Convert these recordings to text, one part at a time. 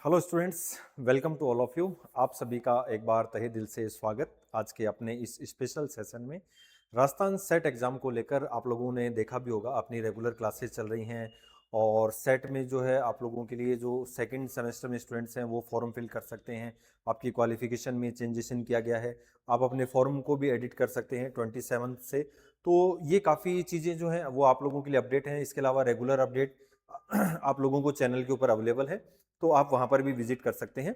Hello students, welcome to all of you. आप सभी का एक बार तहे दिल से स्वागत आज के अपने इस स्पेशल सेशन में। राजस्थान सेट एग्ज़ाम को लेकर आप लोगों ने देखा भी होगा, अपनी रेगुलर क्लासेस चल रही हैं और सेट में जो है आप लोगों के लिए जो सेकंड सेमेस्टर में स्टूडेंट्स हैं वो फॉर्म फिल कर सकते हैं। आपकी क्वालिफिकेशन में चेंजेसन किया गया है, आप अपने फॉर्म को भी एडिट कर सकते हैं 27 से। तो ये काफ़ी चीज़ें जो हैं वो आप लोगों के लिए अपडेट हैं। इसके अलावा रेगुलर अपडेट आप लोगों को चैनल के ऊपर अवेलेबल है, तो आप वहां पर भी विजिट कर सकते हैं।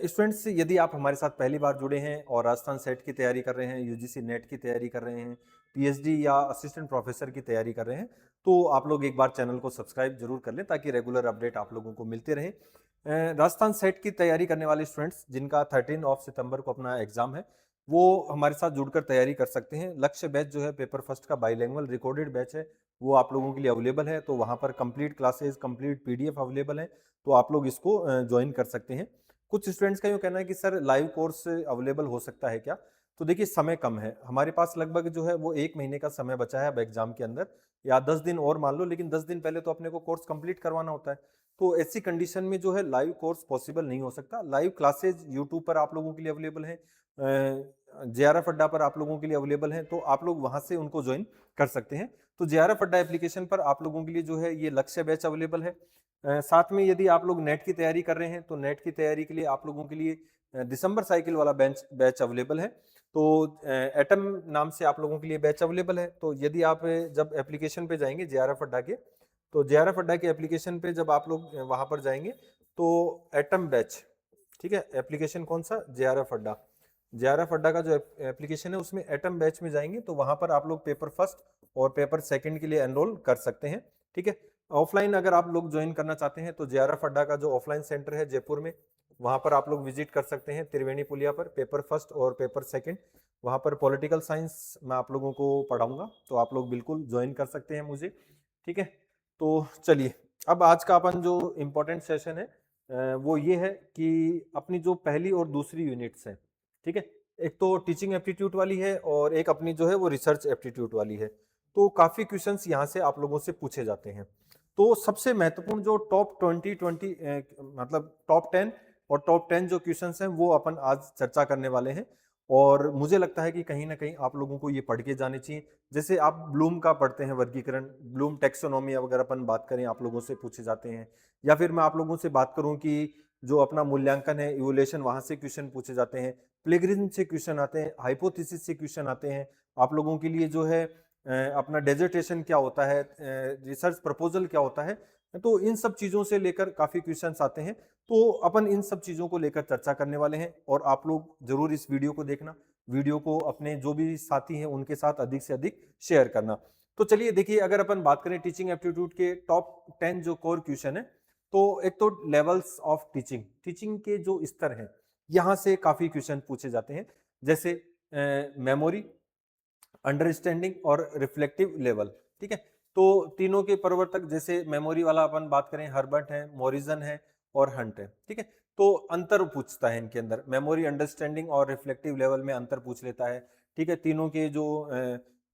स्टूडेंट्स, यदि आप हमारे साथ पहली बार जुड़े हैं और राजस्थान सेट की तैयारी कर रहे हैं, यूजीसी नेट की तैयारी कर रहे हैं, पीएचडी या असिस्टेंट प्रोफेसर की तैयारी कर रहे हैं, तो आप लोग एक बार चैनल को सब्सक्राइब जरूर कर लें ताकि रेगुलर अपडेट आप लोगों को मिलते रहे। राजस्थान सेट की तैयारी करने वाले स्टूडेंट्स जिनका 13 सितंबर को अपना एग्जाम है, वो हमारे साथ जुड़कर तैयारी कर सकते हैं। लक्ष्य बैच जो है पेपर फर्स्ट का बाइलैंग्वेज रिकॉर्डेड बैच है, वो आप लोगों के लिए अवेलेबल है। तो वहाँ पर complete classes, complete PDF available है, तो आप लोग इसको ज्वाइन कर सकते हैं। कुछ स्टूडेंट्स का यूँ कहना है कि सर लाइव कोर्स अवेलेबल हो सकता है क्या? तो देखिए, समय कम है हमारे पास, लगभग जो है वो 1 महीने का समय बचा है अब एग्जाम के अंदर, या 10 दिन और मान लो, लेकिन 10 दिन पहले तो अपने को कोर्स कंप्लीट करवाना होता है। तो ऐसी कंडीशन में जो है लाइव कोर्स पॉसिबल नहीं हो सकता। लाइव क्लासेज यूट्यूब पर आप लोगों के लिए अवेलेबल है, जेआरएफ अड्डा पर आप लोगों के लिए अवेलेबल है, तो आप लोग वहां से उनको ज्वाइन कर सकते हैं। तो जेआरएफ अड्डा एप्लीकेशन पर आप लोगों के लिए जो है ये लक्ष्य बैच अवेलेबल है। साथ में यदि आप लोग नेट की तैयारी कर रहे हैं तो नेट की तैयारी के लिए आप लोगों के लिए दिसंबर साइकिल वाला बैच अवेलेबल है। तो एटम नाम से आप लोगों के लिए बैच अवेलेबल है। तो यदि आप जब एप्लीकेशन पे जाएंगे जेआरएफ अड्डा के, तो जेआरएफ अड्डा के एप्लीकेशन पे जब आप लोग वहां पर जाएंगे तो एटम बैच, ठीक है, एप्लीकेशन कौन सा, जेआरएफ अड्डा, जेआरएफ अड्डा का जो एप्लीकेशन है उसमें एटम बैच में जाएंगे तो वहां पर आप लोग पेपर फर्स्ट और पेपर सेकंड के लिए एनरोल कर सकते हैं। ठीक है, ऑफलाइन अगर आप लोग ज्वाइन करना चाहते हैं तो जेआरएफ अड्डा का जो ऑफलाइन सेंटर है जयपुर में, वहां पर आप लोग विजिट कर सकते हैं। त्रिवेणी पुलिया पर पेपर फर्स्ट और पेपर सेकंड, वहां पर पॉलिटिकल साइंस मैं आप लोगों को पढ़ाऊंगा, तो आप लोग बिल्कुल ज्वाइन कर सकते हैं मुझे। ठीक है, तो चलिए, अब आज का अपन जो इम्पोर्टेंट सेशन है वो ये है कि अपनी जो पहली और दूसरी यूनिट्स हैं, ठीक है, एक तो टीचिंग एप्टीट्यूड वाली है और एक अपनी जो है वो रिसर्च एप्टीट्यूड वाली है। तो काफी क्वेश्चंस यहाँ से आप लोगों से पूछे जाते हैं। तो सबसे महत्वपूर्ण जो टॉप 20 मतलब टॉप 10 और टॉप 10 जो क्वेश्चंस हैं वो अपन आज चर्चा करने वाले हैं। और मुझे लगता है कि कहीं ना कहीं आप लोगों को ये पढ़ के जाने चाहिए। जैसे आप ब्लूम का पढ़ते हैं वर्गीकरण, ब्लूम टेक्सोनॉमी अगर अपन बात करें आप लोगों से पूछे जाते हैं, या फिर मैं आप लोगों से बात करूं कि जो अपना मूल्यांकन है इवोल्यूशन, वहां से क्वेश्चन पूछे जाते हैं, प्लेगरिज्म से क्वेश्चन आते हैं, हाइपोथेसिस से क्वेश्चन आते हैं। आप लोगों के लिए जो है अपना डेजर्टेशन क्या होता है, रिसर्च प्रपोजल क्या होता है, तो इन सब चीजों से लेकर काफी क्वेश्चंस आते हैं। तो अपन इन सब चीजों को लेकर चर्चा करने वाले हैं और आप लोग जरूर इस वीडियो को देखना, वीडियो को अपने जो भी साथी हैं उनके साथ अधिक से अधिक शेयर करना। तो चलिए देखिए, अगर अपन बात करें टीचिंग एप्टीट्यूड के टॉप 10 जो कोर क्वेश्चन है, तो एक तो लेवल्स ऑफ टीचिंग, टीचिंग के जो स्तर हैं यहाँ से काफी क्वेश्चन पूछे जाते हैं। जैसे मेमोरी, अंडरस्टैंडिंग और रिफ्लेक्टिव लेवल। ठीक है, तो तीनों के प्रवर्तक, जैसे मेमोरी वाला अपन बात करें, हर्बर्ट है, मोरिजन है और हंट है। ठीक है, तो अंतर पूछता है इनके अंदर, मेमोरी, अंडरस्टैंडिंग और रिफ्लेक्टिव लेवल में अंतर पूछ लेता है। ठीक है, तीनों के जो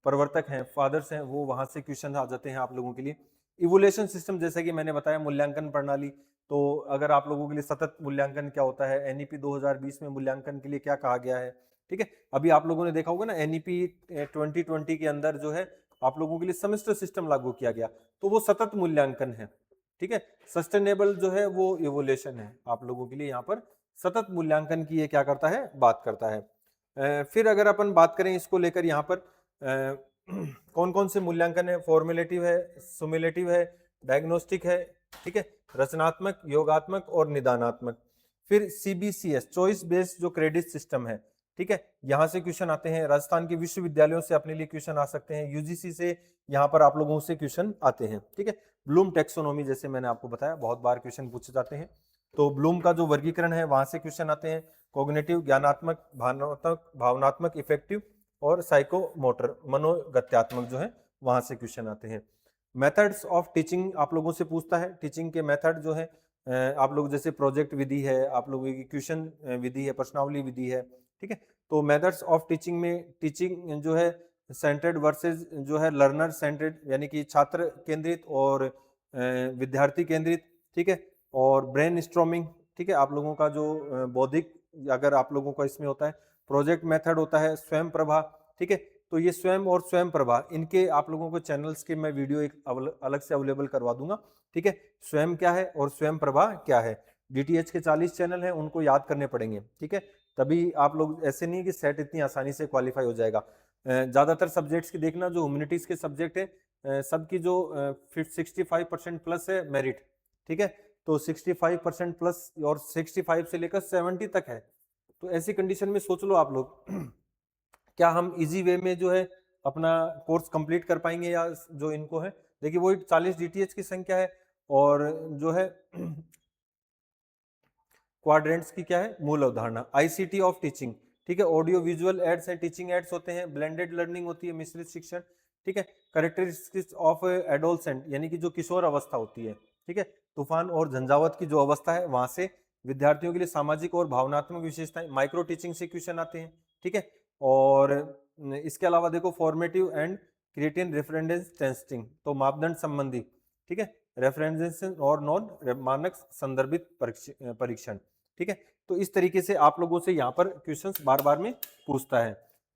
प्रवर्तक हैं, फादर्स हैं, वो वहां से क्वेश्चन आ जाते हैं आप लोगों के लिए। इवोल्यूशन सिस्टम, जैसे कि मैंने बताया, मूल्यांकन प्रणाली, तो अगर आप लोगों के लिए सतत मूल्यांकन क्या होता है, एनईपी 2020 में मूल्यांकन के लिए क्या कहा गया है। ठीक है, अभी आप लोगों ने देखा होगा ना, एनईपी 2020 के अंदर जो है आप लोगों के लिए सेमेस्टर सिस्टम लागू किया गया, तो वो सतत मूल्यांकन है। ठीक है, सस्टेनेबल जो है वो इवोल्यूशन है आप लोगों के लिए, यहाँ पर सतत मूल्यांकन की ये क्या करता है, बात करता है। फिर अगर अपन बात करें इसको लेकर, यहाँ पर कौन कौन से मूल्यांकन है, फॉर्मुलेटिव है, सुमेलेटिव है, डायग्नोस्टिक है, ठीक है, रचनात्मक, योगात्मक और निदानात्मक। फिर सीबीसीएस, चॉइस बेस्ड जो क्रेडिट सिस्टम है, ठीक है, यहाँ से क्वेश्चन आते हैं। राजस्थान के विश्वविद्यालयों से अपने लिए क्वेश्चन आ सकते हैं, यूजीसी से यहाँ पर आप लोगों से क्वेश्चन आते हैं। ठीक है, ब्लूम टेक्सोनोमी, जैसे मैंने आपको बताया, बहुत बार क्वेश्चन पूछे जाते हैं, तो ब्लूम का जो वर्गीकरण है वहां से क्वेश्चन आते हैं। कॉग्निटिव, ज्ञानात्मक, भावनात्मक, इफेक्टिव और साइकोमोटर, मनोगत्यात्मक जो है वहां से क्वेश्चन आते हैं। मेथड्स ऑफ टीचिंग आप लोगों से पूछता है, टीचिंग के मेथड जो है आप लोग, जैसे प्रोजेक्ट विधि है, आप लोगों की क्वेश्चन विधि है, प्रश्नावली विधि है। ठीक है, तो मेथड्स ऑफ टीचिंग में टीचिंग जो है सेंटर्ड वर्सेस जो है लर्नर सेंटर्ड, यानी कि छात्र केंद्रित और विद्यार्थी केंद्रित। ठीक है, और ब्रेन स्ट्रॉमिंग, ठीक है, आप लोगों का जो बौद्धिक अगर आप लोगों का इसमें होता है, प्रोजेक्ट मेथड होता है, स्वयं प्रभा, ठीक है। तो ये स्वयं और स्वयं प्रभा इनके आप लोगों को चैनल्स के मैं वीडियो एक अलग से अवेलेबल करवा दूंगा, ठीक है। स्वयं क्या है और स्वयं प्रभा क्या है, डीटीएच के 40 चैनल हैं, उनको याद करने पड़ेंगे, ठीक है। तभी आप लोग, ऐसे नहीं कि सेट इतनी आसानी से क्वालिफाई हो जाएगा। ज्यादातर सब्जेक्ट्स की देखना, जो ह्यूमैनिटीज के सब्जेक्ट है सबकी जो 65% प्लस है मेरिट, ठीक है। तो 65% प्लस और 65 से लेकर 70 तक है। तो ऐसी कंडीशन में सोच लो आप लोग क्या हम इजी वे में जो है अपना कोर्स कंप्लीट कर पाएंगे, या जो इनको है, देखिए वही 40 डीटीएच की संख्या है, और जो है क्वाड्रेंट्स की क्या है मूल अवधारणा, आईसीटी ऑफ टीचिंग, ठीक है। ऑडियो विजुअल एड्स हैं, टीचिंग एड्स होते हैं, ब्लेंडेड लर्निंग होती है, मिश्रित शिक्षण, ठीक है। कैरेक्टरिस्टिक्स ऑफ एडोलसेंट यानी कि जो किशोर अवस्था होती है, ठीक है। तूफान और झंझावत की जो अवस्था है वहां से विद्यार्थियों के लिए सामाजिक और भावनात्मक विशेषताएं, माइक्रो टीचिंग से क्वेश्चन आते हैं, ठीक है। और इसके अलावा देखो formative and creative reference testing, तो मापदंड संबंधी, ठीक है, रेफरेंसेशन और नॉन मानक संदर्भित परीक्षण, ठीक है। तो इस तरीके से आप लोगों से यहाँ पर क्वेश्चंस बार बार में पूछता है,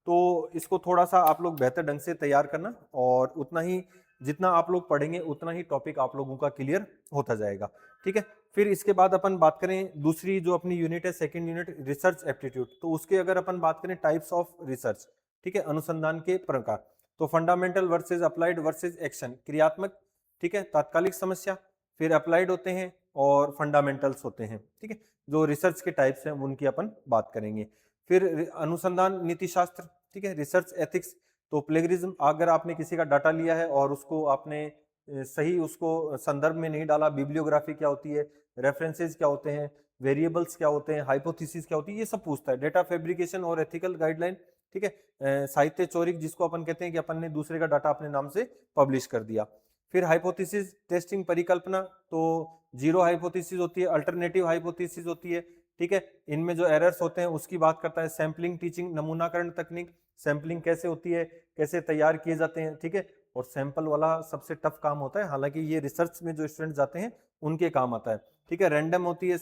तो इसको थोड़ा सा आप लोग बेहतर ढंग से तैयार करना, और उतना ही जितना आप लोग पढ़ेंगे उतना ही टॉपिक आप लोगों का क्लियर होता जाएगा, ठीक है। फिर इसके बाद अपन बात करें दूसरी जो अपनी यूनिट है, सेकंड यूनिट रिसर्च एप्टीट्यूड, तो उसके अगर अपन बात करें टाइप्स ऑफ रिसर्च, ठीक है, अनुसंधान के प्रकार, तो fundamental versus applied versus action, क्रियात्मक, ठीक है, तात्कालिक समस्या, फिर अप्लाइड होते हैं और फंडामेंटल्स होते हैं, ठीक है। जो रिसर्च के टाइप्स हैं उनकी अपन बात करेंगे। फिर अनुसंधान नीति शास्त्र, ठीक है, रिसर्च एथिक्स, तो प्लेगरिज्म, अगर आपने किसी का डाटा लिया है और उसको आपने सही उसको संदर्भ में नहीं डाला, बिब्लियोग्राफी क्या होती है, रेफरेंसेस क्या होते हैं, वेरिएबल्स क्या होते हैं, हाइपोथेसिस क्या होती है, ये सब पूछता है। डेटा फैब्रिकेशन और एथिकल गाइडलाइन, ठीक है। साहित्य चोरी जिसको अपन कहते हैं कि अपन ने दूसरे का डाटा अपने नाम से पब्लिश कर दिया। फिर हाइपोथेसिस टेस्टिंग परिकल्पना, तो जीरो हाइपोथेसिस होती है, अल्टरनेटिव हाइपोथेसिस होती है, ठीक है। इनमें जो एरर्स होते हैं उसकी बात करता है। सैंपलिंग टीचिंग, नमूनाकरण तकनीक, सैंपलिंग कैसे होती है, कैसे तैयार किए जाते हैं, ठीक है। और सैंपल वाला सबसे टफ काम होता है, हालांकि ये रिसर्च में जो स्टूडेंट जाते हैं उनके काम आता है, ठीक है। रैंडम होती है,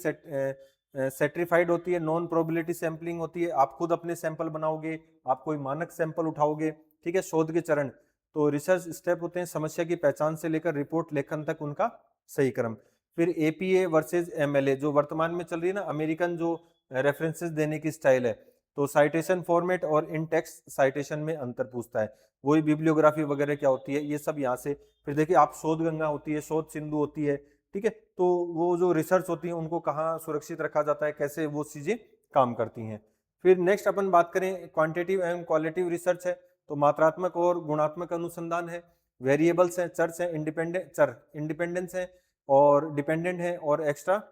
सेट्रिफाइड होती है, नॉन प्रोबेबिलिटी सैंपलिंग होती है, आप खुद अपने सैंपल बनाओगे, आप कोई मानक सैंपल उठाओगे, ठीक है। शोध के चरण, तो रिसर्च स्टेप होते हैं समस्या की पहचान से लेकर रिपोर्ट लेखन तक उनका सही क्रम। फिर एपीए वर्सेज एमएलए, जो वर्तमान में चल रही है ना, अमेरिकन जो रेफरेंसेस देने की स्टाइल है, तो साइटेशन फॉर्मेट और इन टेक्स्ट साइटेशन में अंतर पूछता है। वही बिब्लियोग्राफी वगैरह क्या होती है, ये सब यहाँ से। फिर देखिए आप शोध गंगा होती है, शोध सिंधु होती है, ठीक है। तो वो जो रिसर्च होती है उनको कहाँ सुरक्षित रखा जाता है, कैसे वो चीजें काम करती हैं। फिर नेक्स्ट अपन बात करें क्वांटिटेटिव एवं क्वालिटेटिव रिसर्च है, तो मात्रात्मक और गुणात्मक अनुसंधान है, वेरिएबल्स हैं, चर्स हैं, इंडिपेंडेंस है और डिपेंडेंट है, और एक्स्ट्रा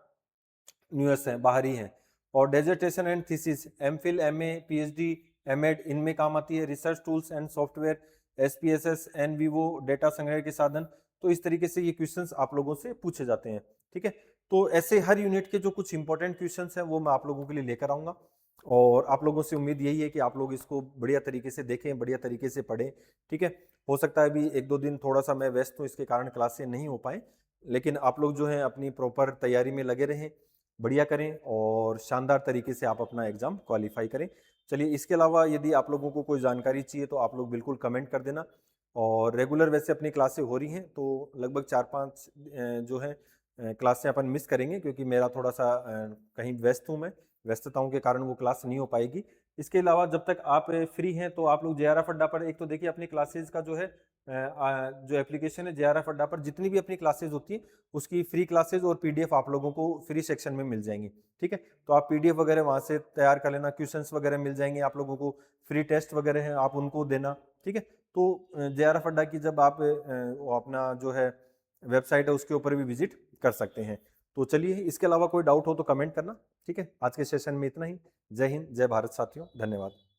न्यूएस है, बाहरी है। और dissertation and thesis, MPhil, MA, PhD, MEd, इनमें काम आती है। Research tools and software, SPSS, NVivo, data संग्रह के साधन। तो इस तरीके से ये क्वेश्चंस आप लोगों से पूछे जाते हैं, ठीक है। तो ऐसे हर यूनिट के जो कुछ इंपॉर्टेंट क्वेश्चंस हैं वो मैं आप लोगों के लिए लेकर आऊंगा, और आप लोगों से उम्मीद यही है कि आप लोग इसको बढ़िया तरीके से देखें, बढ़िया तरीके से पढ़ें, ठीक है। हो सकता है अभी एक दो दिन थोड़ा सा मैं व्यस्त हूँ, इसके कारण क्लासें नहीं हो पाए, लेकिन आप लोग जो है अपनी प्रॉपर तैयारी में लगे रहें, बढ़िया करें, और शानदार तरीके से आप अपना एग्जाम क्वालिफाई करें। चलिए, इसके अलावा यदि आप लोगों को कोई जानकारी चाहिए तो आप लोग बिल्कुल कमेंट कर देना। और रेगुलर वैसे अपनी क्लासें हो रही हैं, तो लगभग 4-5 जो है क्लासें अपन मिस करेंगे, क्योंकि मेरा थोड़ा सा कहीं व्यस्त हूँ मैं, व्यस्तताओं के कारण वो क्लास नहीं हो पाएगी। इसके अलावा जब तक आप फ्री हैं तो आप लोग जेआरएफ अड्डा पर एक तो देखिए अपनी क्लासेज का जो है जो एप्लीकेशन है जेआरएफ अड्डा पर, जितनी भी अपनी क्लासेज होती हैं उसकी फ्री क्लासेज और पीडीएफ आप लोगों को फ्री सेक्शन में मिल जाएंगी, ठीक है। तो आप पीडीएफ वगैरह वहाँ से तैयार कर लेना, क्वेश्चंस वगैरह मिल जाएंगे आप लोगों को, फ्री टेस्ट वगैरह हैं आप उनको देना, ठीक है। तो जेआरएफ अड्डा की जब आप वो अपना जो है वेबसाइट है उसके ऊपर भी विजिट कर सकते हैं। तो चलिए, इसके अलावा कोई डाउट हो तो कमेंट करना, ठीक है। आज के सेशन में इतना ही। जय हिंद, जय भारत साथियों, धन्यवाद।